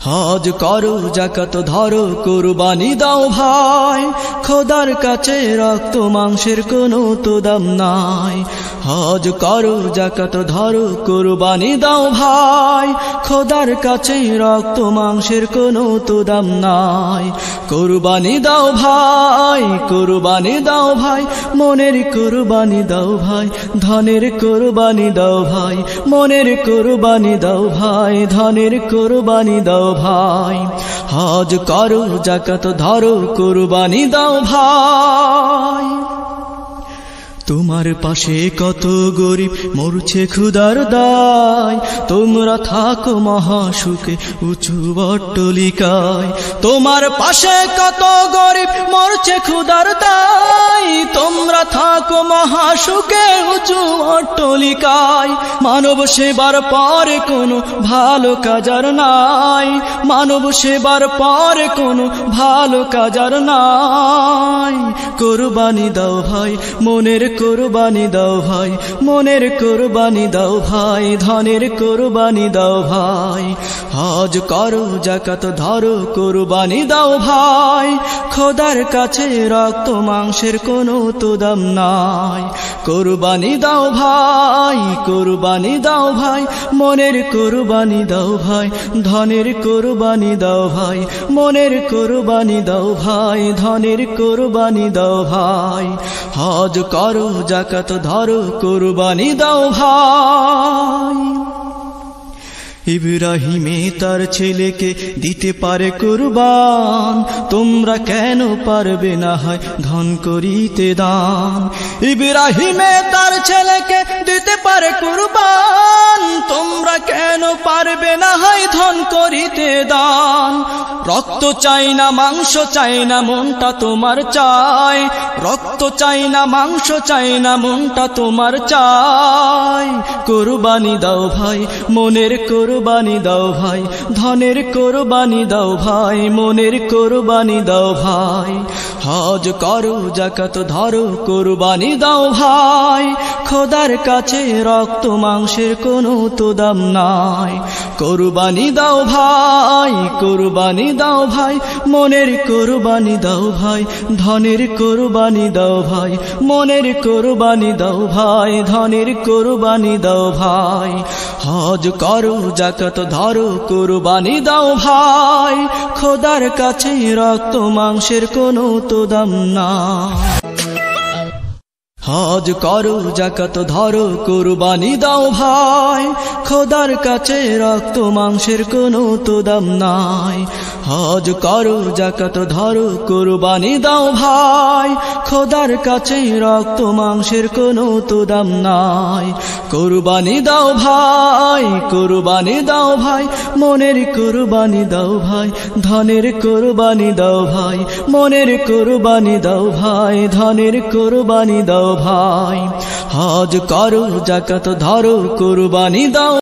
হজ করো যাকাত ধরো কুরবানি দাও ভাই, খোদার কাছে রক্ত মাংসের কোনো তো দাম নাই। হজ করো যাকাত ধরো কুরবানি দাও ভাই, খোদার কাছে রক্ত মাংসের কোনো তো দাম নাই। কুরবানি দাও ভাই, কুরবানি দাও ভাই, মনের কুরবানি দাও ভাই, ধনের কুরবানি দাও ভাই, মনের কুরবানি দাও ভাই, ধনের কুরবানি দাও ভাই। হজ করো যাকাত ধরো কুরবানি দাও ভাই। তোমার পাশে কত গরিব মরছে ক্ষুধার দায়, তোমরা থাকো মহাসুখে উঁচু অট্টালিকায়। তোমার পাশে কত গরিব মরছে ক্ষুধার দায়, তোমরা থাকো মহাসুখে উঁচু অট্টালিকায়। মানব সেবার পরে কোনো ভালো কাজার নাই, মানব সেবার পরে কোনো ভালো কাজার নাই। কুরবানি দাও ভাই, মনের কুরবানি দাও ভাই, মনের কুরবানি দাও ভাই, ধনের কুরবানি দাও ভাই। হজ করো যাকাত ধরো কুরবানি দাও ভাই, খোদার কাছে রক্ত মাংসের কোনো তো দাম নাই। কুরবানি দাও ভাই, কুরবানি দাও ভাই, মনের কুরবানি দাও ভাই, ধনের কুরবানি দাও ভাই, মনের কুরবানি দাও ভাই, ধনের কুরবানি দাও ভাই। হজ করো যাকাত ধরো কুরবানি দাও ভাই। ইব্রাহিমে তার ছেলেকে দিতে পারে কুরবান, তোমরা কেন পারবে না হয় ধন করিতে দান। ইব্রাহিমে তার ছেলেকে দিতে পারে কুরবান, তোমরা কেন পারবে না হয় ধন করিতে দান। রক্ত চাই না মাংস চাই না মনটা তোমার চাই, রক্ত চাই না মাংস চাই না মনটা তোমার চাই। কুরবানি দাও ভাই, মনের কুরবানি দাও ভাই, ধনের কুরবানি দাও ভাই, মনের কুরবানি দাও ভাই। হজ করো যাকাত ধরো কুরবানি দাও ভাই, খোদার কাছে রক্ত মাংসের কোনো তো দাম নাই। কুরবানি দাও ভাই, কুরবানি দাও ভাই, মনের কুরবানি দাও ভাই, ধনের কুরবানি দাও ভাই, মনের কুরবানি দাও ভাই, ধনের কুরবানি দাও ভাই। হজ করো যাকাত ধরো কুরবানি দাও ভাই, খোদার কাছে রক্ত মাংসের কোনো তো দাম নাই। হজ করো যাকাত ধরো কুরবানি দাও ভাই, খোদার কাছে রক্ত মাংসের কোনো তো দাম নাই। হজ করো যাকাত ধরো কুরবানি দাও ভাই, খোদার কাছে রক্ত মাংসের কোনো তো দাম নাই। কুরবানি দাও ভাই, কুরবানি দাও ভাই, মনের কুরবানি দাও ভাই, ধনের কুরবানি দাও ভাই, মনের কুরবানি দাও ভাই, ধনের কুরবানি দাও ভাই। হজ করো যাকাত ধরো কুরবানি দাও।